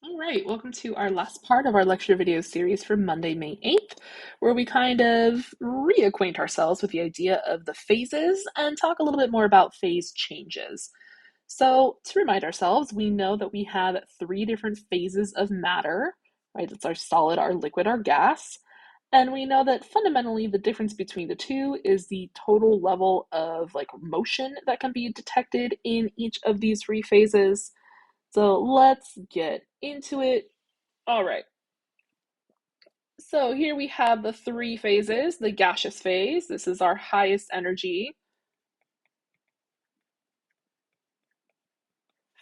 All right, welcome to our last part of our lecture video series for Monday, May 8th, where we kind of reacquaint ourselves with the idea of the phases and talk a little bit more about phase changes. So, to remind ourselves, we know that we have three different phases of matter, right? It's our solid, our liquid, our gas. And we know that fundamentally the difference between the two is the total level of motion that can be detected in each of these three phases. So let's get into it. All right. So here we have the three phases. The gaseous phase, this is our highest energy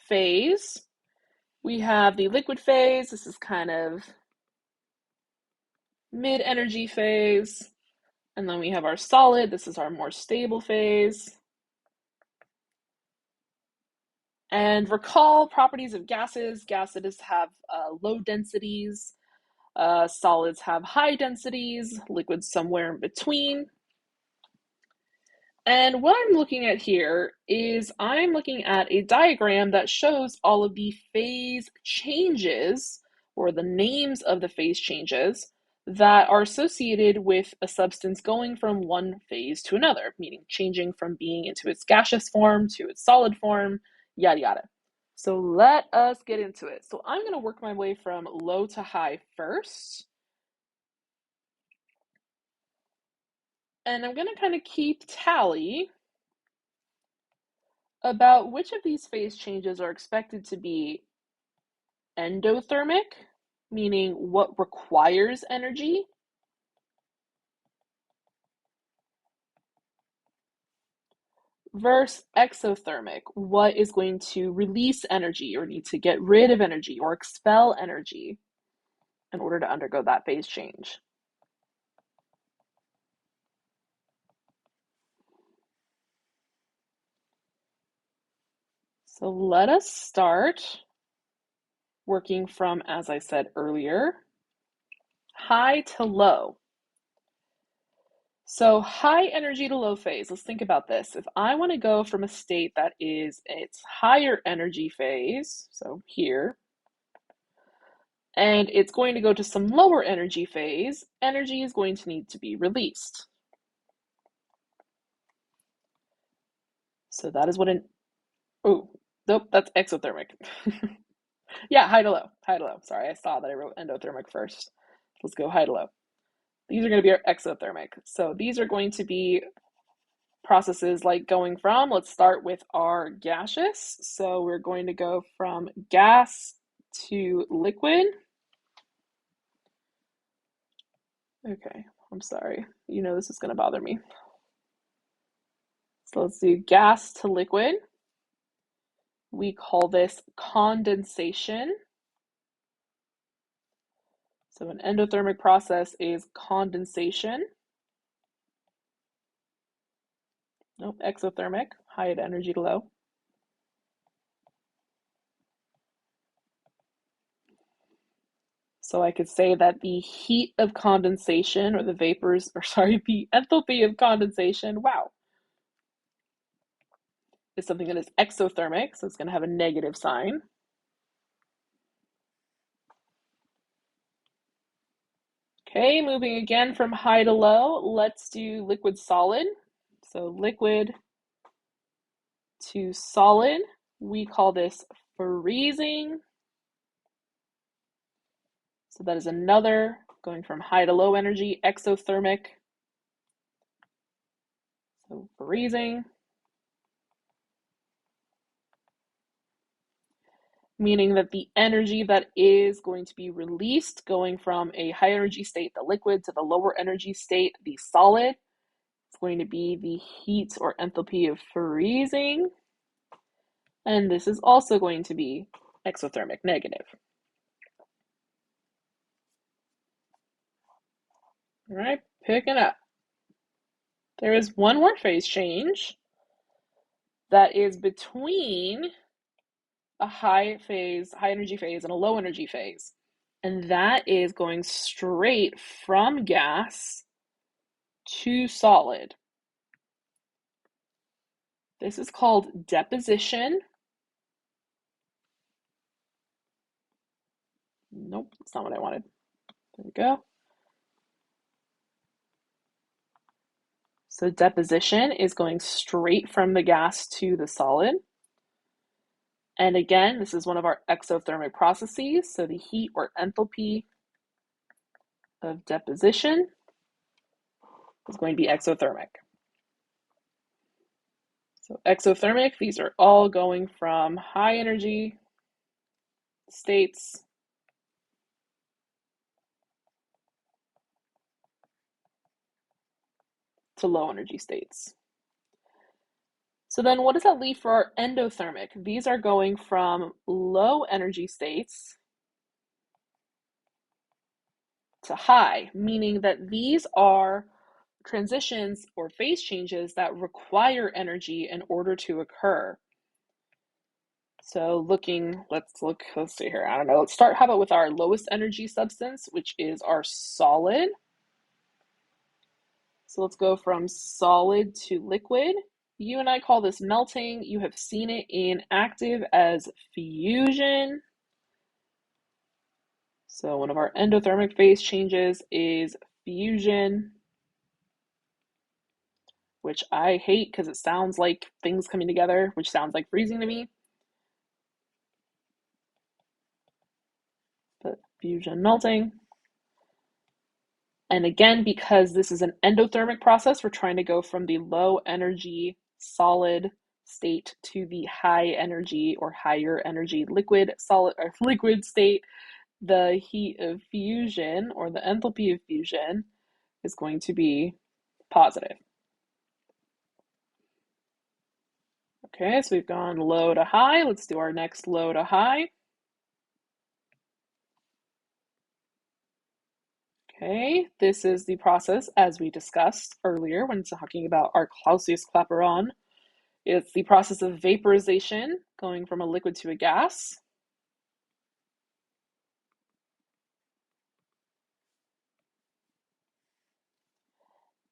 phase. We have the liquid phase, this is kind of mid-energy phase. And then we have our solid, this is our more stable phase. And recall properties of gases. Gases have low densities. Solids have high densities. Liquids somewhere in between. And what I'm looking at here is I'm looking at a diagram that shows all of the phase changes, or the names of the phase changes, that are associated with a substance going from one phase to another, meaning changing from being into its gaseous form to its solid form, yada yada. So let us get into it. So I'm going to work my way from low to high first. And I'm going to kind of keep tally about which of these phase changes are expected to be endothermic, meaning what requires energy, versus exothermic, what is going to release energy or need to get rid of energy or expel energy in order to undergo that phase change. So let us start working from, as I said earlier, high to low. So high energy to low phase, let's think about this. If I want to go from a state that is its higher energy phase, so here, and it's going to go to some lower energy phase, energy is going to need to be released. So that is what oh, nope, that's exothermic. Yeah, high to low, high to low. Sorry, I saw that I wrote endothermic first. Let's go high to low. These are going to be our exothermic. So these are going to be processes like going from, let's start with our gaseous. So we're going to go from gas to liquid. Okay, I'm sorry. You know this is going to bother me. So let's do gas to liquid. We call this condensation. So an endothermic process is condensation. Nope, exothermic, high energy to low. So I could say that the heat of condensation, or the vapors, or sorry, the enthalpy of condensation, wow, is something that is exothermic, so it's going to have a negative sign. Okay, moving again from high to low, let's do liquid solid. So liquid to solid, we call this freezing. So that is another going from high to low energy, exothermic. So freezing. Meaning that the energy that is going to be released going from a high energy state, the liquid, to the lower energy state, the solid, it's going to be the heat or enthalpy of freezing. And this is also going to be exothermic, negative. All right, picking up. There is one more phase change that is between a high energy phase, and a low energy phase. And that is going straight from gas to solid. This is called deposition. Nope, that's not what I wanted. There we go. So deposition is going straight from the gas to the solid. And again, this is one of our exothermic processes. So the heat or enthalpy of deposition is going to be exothermic. So exothermic, these are all going from high energy states to low energy states. So then what does that leave for our endothermic? These are going from low energy states to high, meaning that these are transitions or phase changes that require energy in order to occur. So let's see here. I don't know. Let's start, how about with our lowest energy substance, which is our solid. So let's go from solid to liquid. You and I call this melting. You have seen it in active as fusion. So one of our endothermic phase changes is fusion, which I hate because it sounds like things coming together, which sounds like freezing to me. But fusion melting. And again, because this is an endothermic process, we're trying to go from the low energy solid state to the high energy or higher energy liquid solid or liquid state. The heat of fusion or the enthalpy of fusion is going to be positive. Okay, so we've gone low to high. Let's do our next low to high. Okay, this is the process as we discussed earlier when talking about our Clausius-Clapeyron. It's the process of vaporization, going from a liquid to a gas.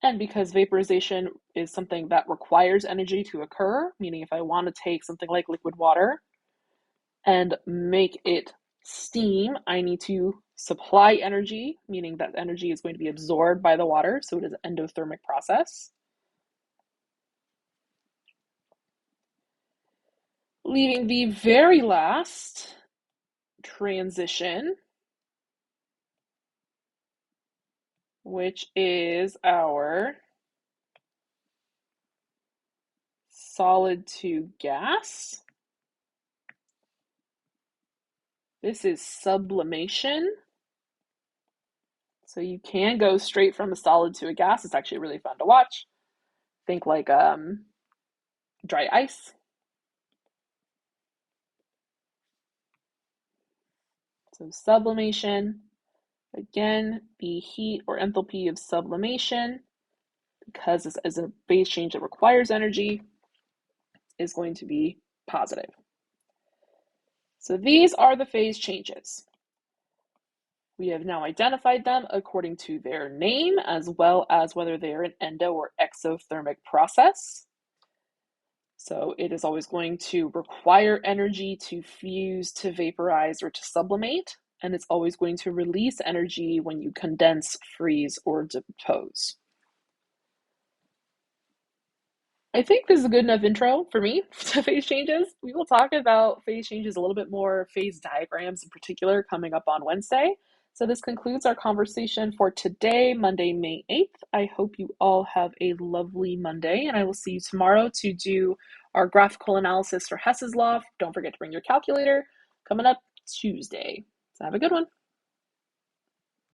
And because vaporization is something that requires energy to occur, meaning if I want to take something like liquid water and make it steam, I need to supply energy, meaning that energy is going to be absorbed by the water, so it is an endothermic process. Leaving the very last transition, which is our solid to gas. This is sublimation. So you can go straight from a solid to a gas. It's actually really fun to watch. Think like dry ice. So sublimation, again, the heat or enthalpy of sublimation, because this is a phase change that requires energy, is going to be positive. So these are the phase changes. We have now identified them according to their name, as well as whether they are an endo or exothermic process. So it is always going to require energy to fuse, to vaporize, or to sublimate, and it's always going to release energy when you condense, freeze, or depose. I think this is a good enough intro for me to phase changes. We will talk about phase changes a little bit more, phase diagrams in particular, coming up on Wednesday. So this concludes our conversation for today, Monday, May 8th. I hope you all have a lovely Monday, and I will see you tomorrow to do our graphical analysis for Hess's law. Don't forget to bring your calculator. Coming up Tuesday. So have a good one.